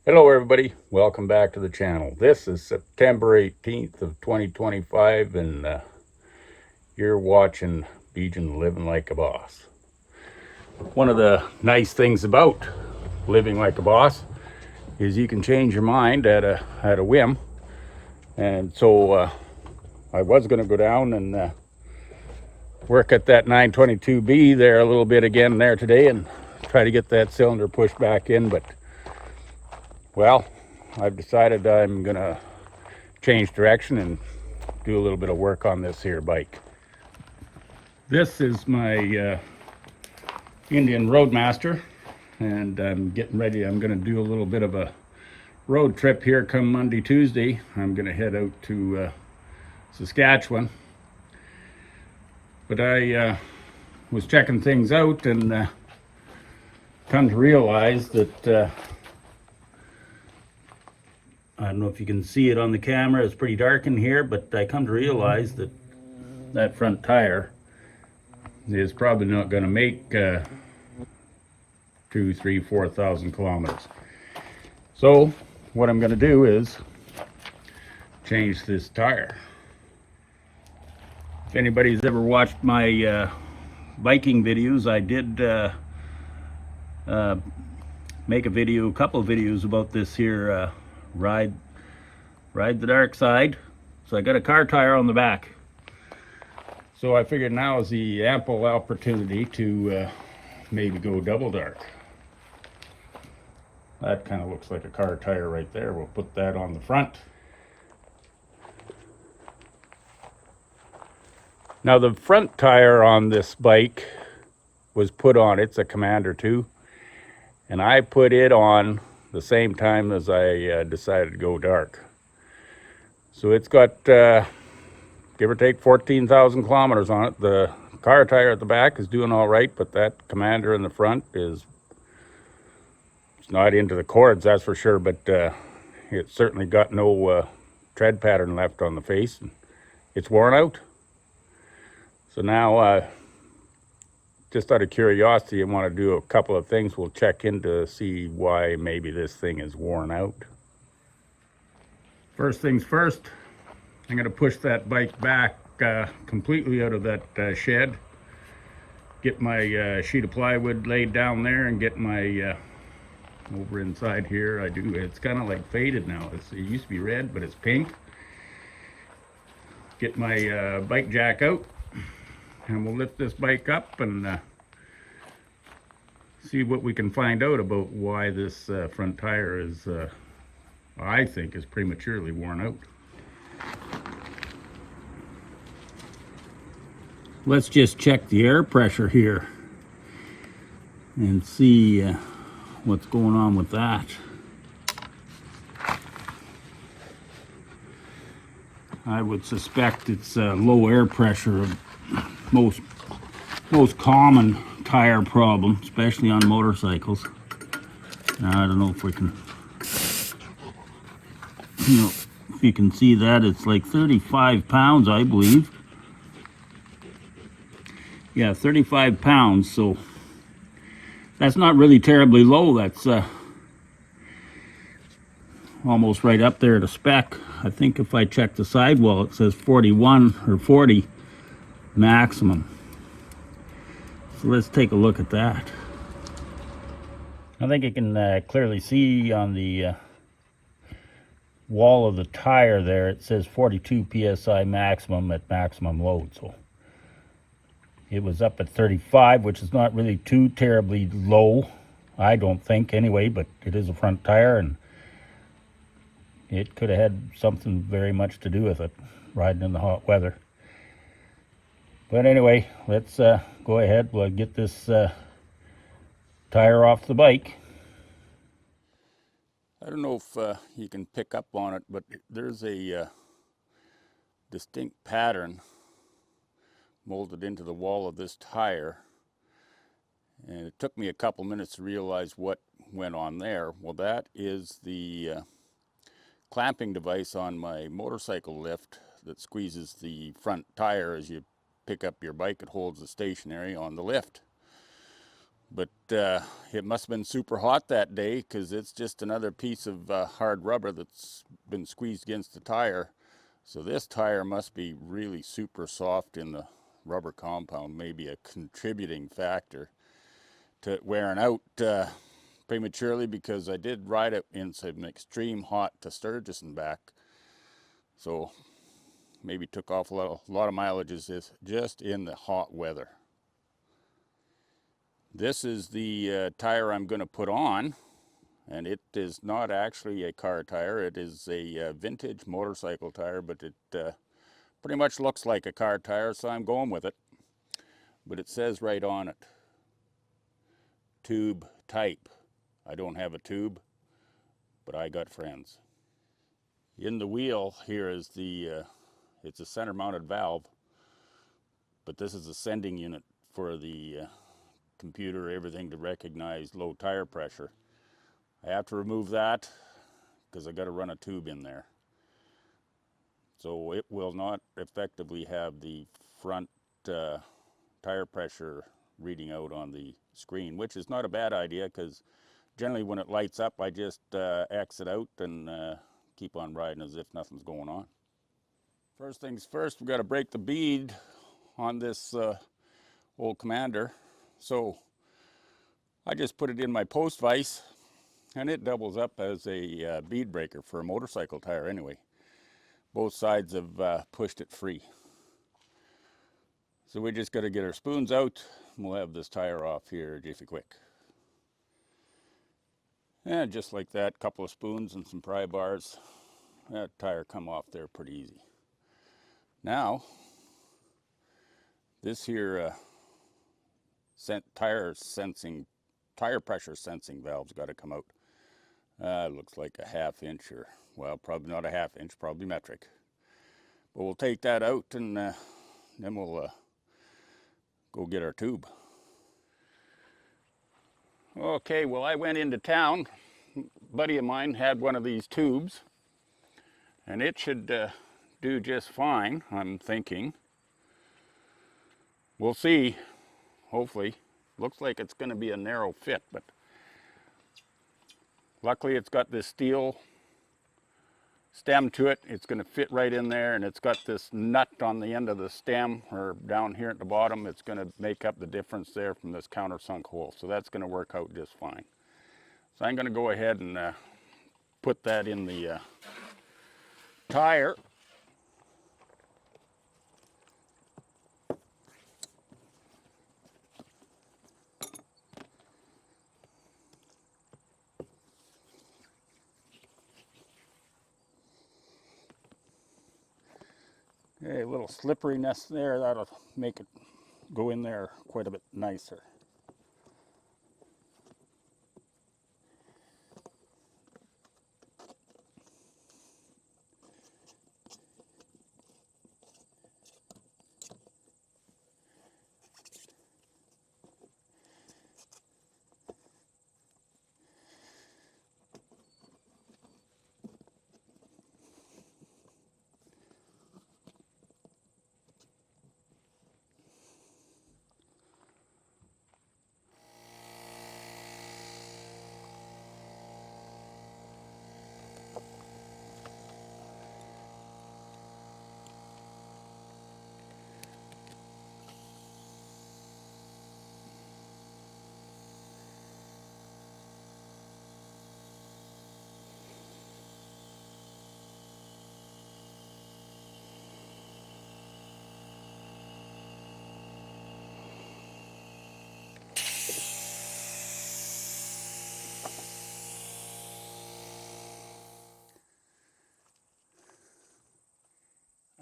Hello everybody, welcome back to the channel. This is September 18th of 2025 and you're watching Bijan Living Like a Boss. One of the nice things about living like a boss is you can change your mind at a whim. And so I was going to go down and work at that 922B there a little bit again there today and try to get that cylinder pushed back in, but well, I've decided I'm going to change direction and do a little bit of work on this here bike. This is my Indian Roadmaster, and I'm getting ready. I'm going to do a little bit of a road trip here come Monday, Tuesday. I'm going to head out to Saskatchewan. But I was checking things out and come to realize that I don't know if you can see it on the camera. It's pretty dark in here, but I come to realize that that front tire is probably not going to make 2, 3, 4,000 kilometers. So what I'm going to do is change this tire. If anybody's ever watched my biking videos, I did make a couple of videos about this here ride the dark side. So I got a car tire on the back. So I figured now is the ample opportunity to maybe go double dark. That kind of looks like a car tire right there. We'll put that on the front. Now the front tire on this bike was put on, it's a Commander 2, and I put it on the same time as I decided to go dark. So it's got give or take 14,000 kilometers on it. The car tire at the back is doing all right, but that Commander in the front is it's not into the cords, that's for sure, but it's certainly got no tread pattern left on the face. It's worn out. So now, just out of curiosity, I want to do a couple of things. We'll check in to see why maybe this thing is worn out. First things first, I'm going to push that bike back completely out of that shed. Get my sheet of plywood laid down there and get my over inside here. It's kind of like faded now. It used to be red, but it's pink. Get my bike jack out. And we'll lift this bike up and see what we can find out about why this front tire is, I think, is prematurely worn out. Let's just check the air pressure here and see what's going on with that. I would suspect it's low air pressure. Most common tire problem, especially on motorcycles. I don't know if we can, if you can see that. It's like 35 pounds, I believe. Yeah, 35 pounds. So that's not really terribly low. That's almost right up there to spec. I think if I check the sidewall, it says 41 or 40 maximum. So let's take a look at that. I think you can clearly see on the wall of the tire there, it says 42 psi maximum at maximum load. So it was up at 35, which is not really too terribly low, I don't think anyway, but it is a front tire and it could have had something very much to do with it, riding in the hot weather. But anyway, let's go ahead. We'll get this tire off the bike. I don't know if you can pick up on it, but there's a distinct pattern molded into the wall of this tire. And it took me a couple minutes to realize what went on there. Well, that is the clamping device on my motorcycle lift that squeezes the front tire as you pick up your bike. It holds it stationary on the lift. But it must have been super hot that day, because it's just another piece of hard rubber that's been squeezed against the tire. So this tire must be really super soft in the rubber compound, maybe a contributing factor to it wearing out prematurely, because I did ride it in some extreme hot to Sturgis and back. So maybe took off a lot of mileages just in the hot weather. This is the tire I'm going to put on, and it is not actually a car tire. It is a vintage motorcycle tire, but it pretty much looks like a car tire, so I'm going with it. But it says right on it, tube type. I don't have a tube, but I got friends. In the wheel here is it's a center mounted valve, but this is a sending unit for the computer, everything, to recognize low tire pressure. I have to remove that because I got to run a tube in there. So it will not effectively have the front tire pressure reading out on the screen, which is not a bad idea, because generally when it lights up, I just exit out and keep on riding as if nothing's going on. First things first, we've got to break the bead on this old Commander. So I just put it in my post vise, and it doubles up as a bead breaker for a motorcycle tire anyway. Both sides have pushed it free. So we just got to get our spoons out, and we'll have this tire off here jiffy quick. And just like that, couple of spoons and some pry bars, that tire come off there pretty easy. Now, this here tire pressure sensing valve's got to come out. It looks like a 1/2 inch, or, well, probably not a 1/2 inch, probably metric. But we'll take that out, and then we'll go get our tube. Okay, well, I went into town. A buddy of mine had one of these tubes, and it should do just fine, I'm thinking. We'll see, hopefully. Looks like it's going to be a narrow fit, but luckily it's got this steel stem to it. It's going to fit right in there, and it's got this nut on the end of the stem, or down here at the bottom. It's going to make up the difference there from this countersunk hole, so that's going to work out just fine. So I'm going to go ahead and put that in the tire. Okay, a little slipperiness there, that'll make it go in there quite a bit nicer.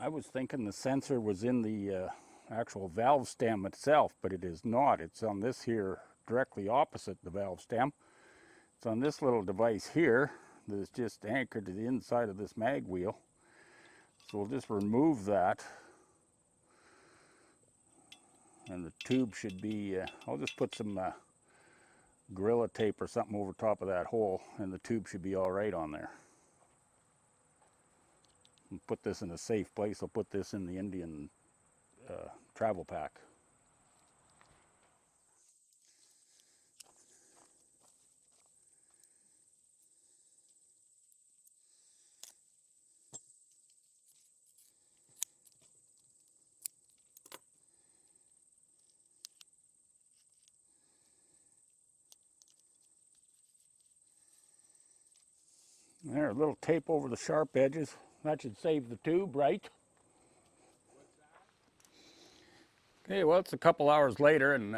I was thinking the sensor was in the actual valve stem itself, but it is not. It's on this here, directly opposite the valve stem. It's on this little device here that is just anchored to the inside of this mag wheel. So we'll just remove that, and the tube should be, I'll just put some Gorilla tape or something over top of that hole, and the tube should be all right on there. And put this in a safe place. I'll put this in the Indian travel pack. There, a little tape over the sharp edges. That should save the tube, right? Okay, well, it's a couple hours later, and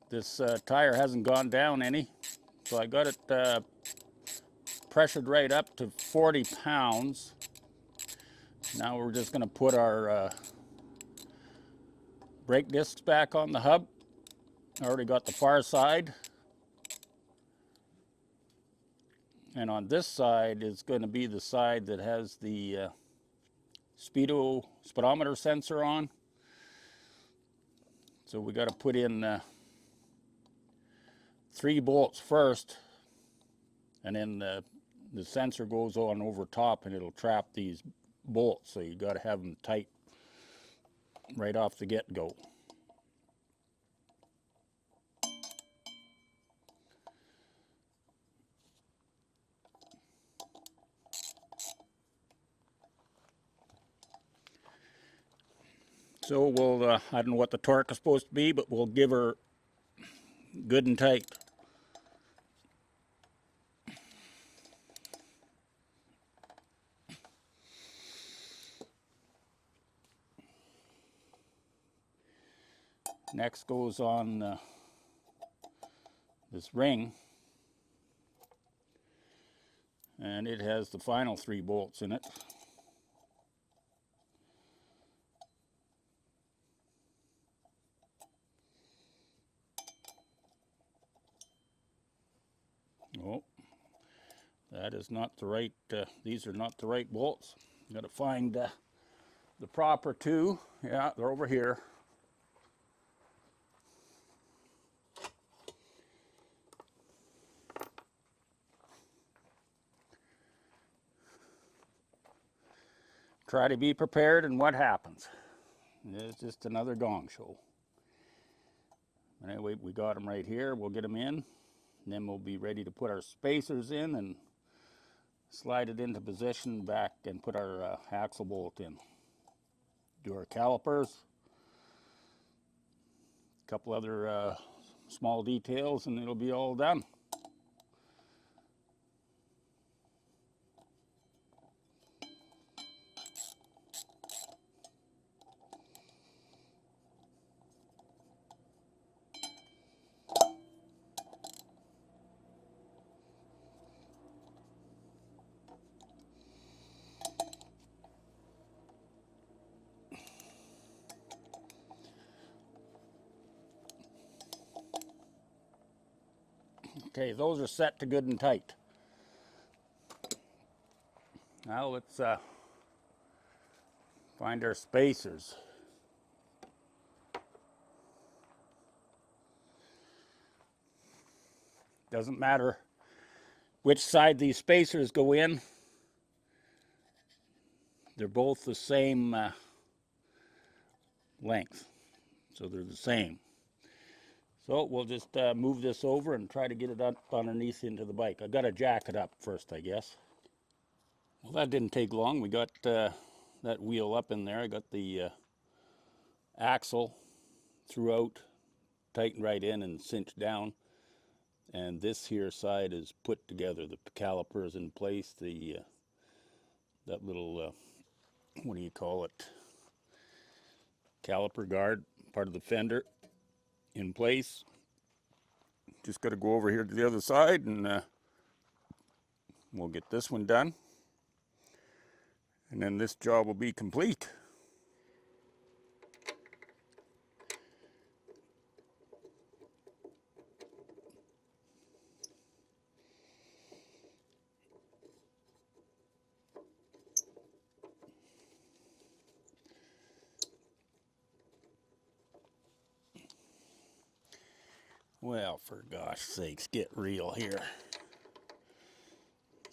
this tire hasn't gone down any. So I got it pressured right up to 40 pounds. Now we're just going to put our brake discs back on the hub. I already got the far side. And on this side is going to be the side that has the speedometer sensor on. So we got to put in 3 bolts first, and then the sensor goes on over top and it'll trap these bolts. So you got to have them tight right off the get-go. So we'll, I don't know what the torque is supposed to be, but we'll give her good and tight. Next goes on this ring, and it has the final 3 bolts in it. Oh, that is not the right, these are not the right bolts. You got to find the proper 2. Yeah, they're over here. Try to be prepared, and what happens? It's just another gong show. Anyway, we got them right here. We'll get them in, and then we'll be ready to put our spacers in and slide it into position back and put our axle bolt in. Do our calipers, a couple other small details, and it'll be all done. Okay, those are set to good and tight. Now let's find our spacers. Doesn't matter which side these spacers go in. They're both the same length, so they're the same. So we'll just move this over and try to get it up underneath into the bike. I got to jack it up first, I guess. Well, that didn't take long. We got that wheel up in there. I got the axle throughout, tightened right in and cinched down. And this here side is put together. The calipers in place. The that little what do you call it? Caliper guard, part of the fender, in place. Just got to go over here to the other side, and we'll get this one done. And then this job will be complete. Well, for gosh sakes, get real here.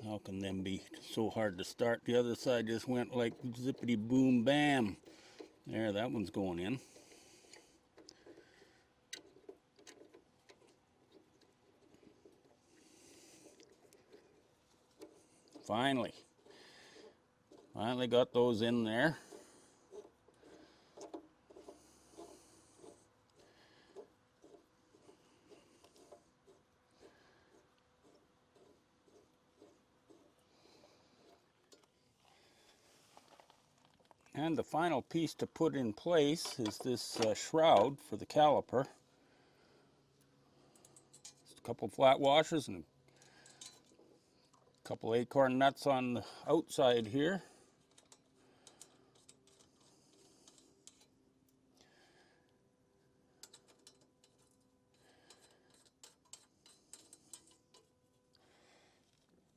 How can them be so hard to start? The other side just went like zippity boom bam. There, that one's going in. Finally got those in there. And the final piece to put in place is this shroud for the caliper. Just a couple flat washers and a couple acorn nuts on the outside here.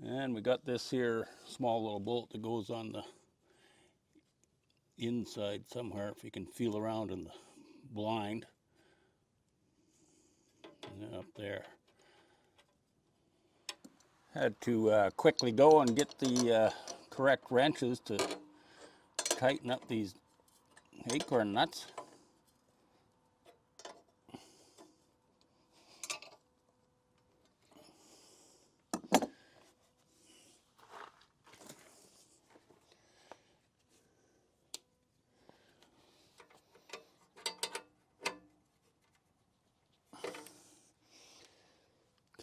And we got this here small little bolt that goes on the inside somewhere, if you can feel around in the blind. And up there. Had to quickly go and get the correct wrenches to tighten up these acorn nuts.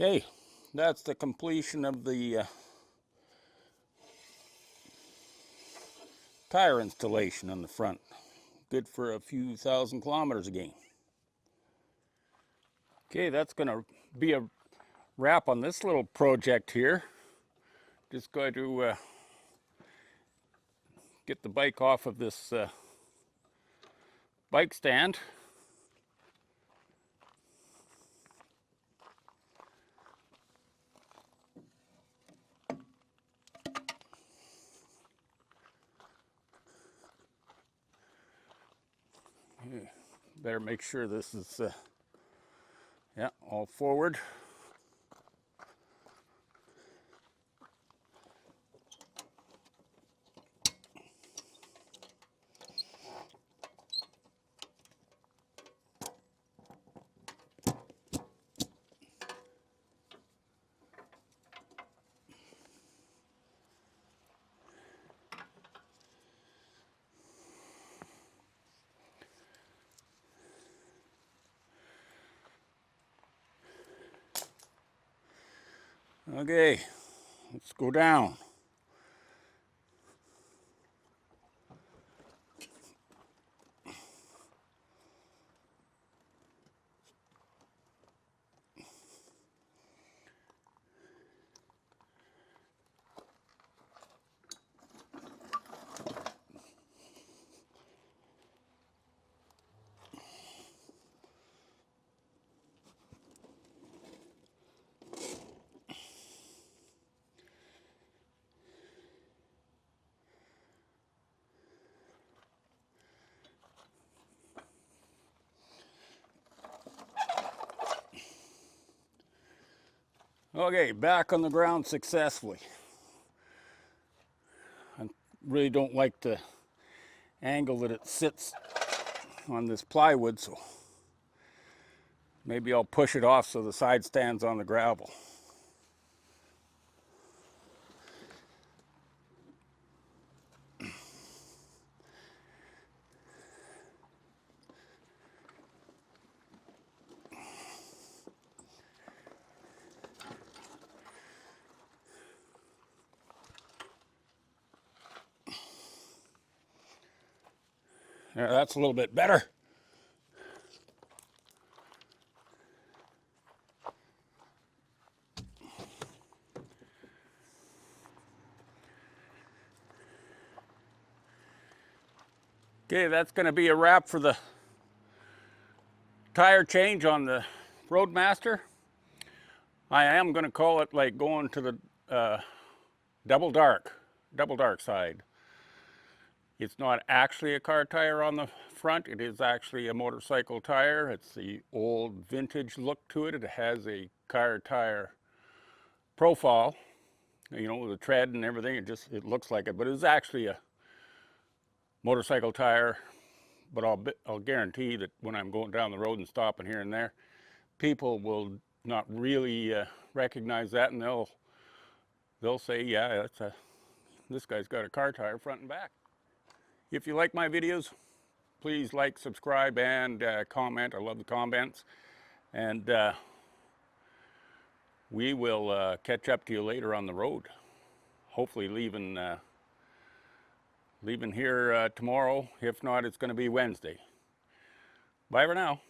Okay, that's the completion of the tire installation on the front. Good for a few thousand kilometers again. Okay, that's going to be a wrap on this little project here. Just going to get the bike off of this bike stand. Better make sure this is yeah, all forward. Okay, let's go down. Okay, back on the ground successfully. I really don't like the angle that it sits on this plywood, so maybe I'll push it off so the side stands on the gravel. Yeah, that's a little bit better. Okay, that's going to be a wrap for the tire change on the Roadmaster. I am going to call it like going to the double dark side. It's not actually a car tire on the front. It is actually a motorcycle tire. It's the old vintage look to it. It has a car tire profile, you know, with the tread and everything. It looks like it, but it's actually a motorcycle tire. But I'll guarantee that when I'm going down the road and stopping here and there, people will not really recognize that, and they'll say, yeah, this guy's got a car tire front and back. If you like my videos, please like, subscribe, and comment. I love the comments. And we will catch up to you later on the road. Hopefully leaving Leaving here tomorrow. If not, it's going to be Wednesday. Bye for now.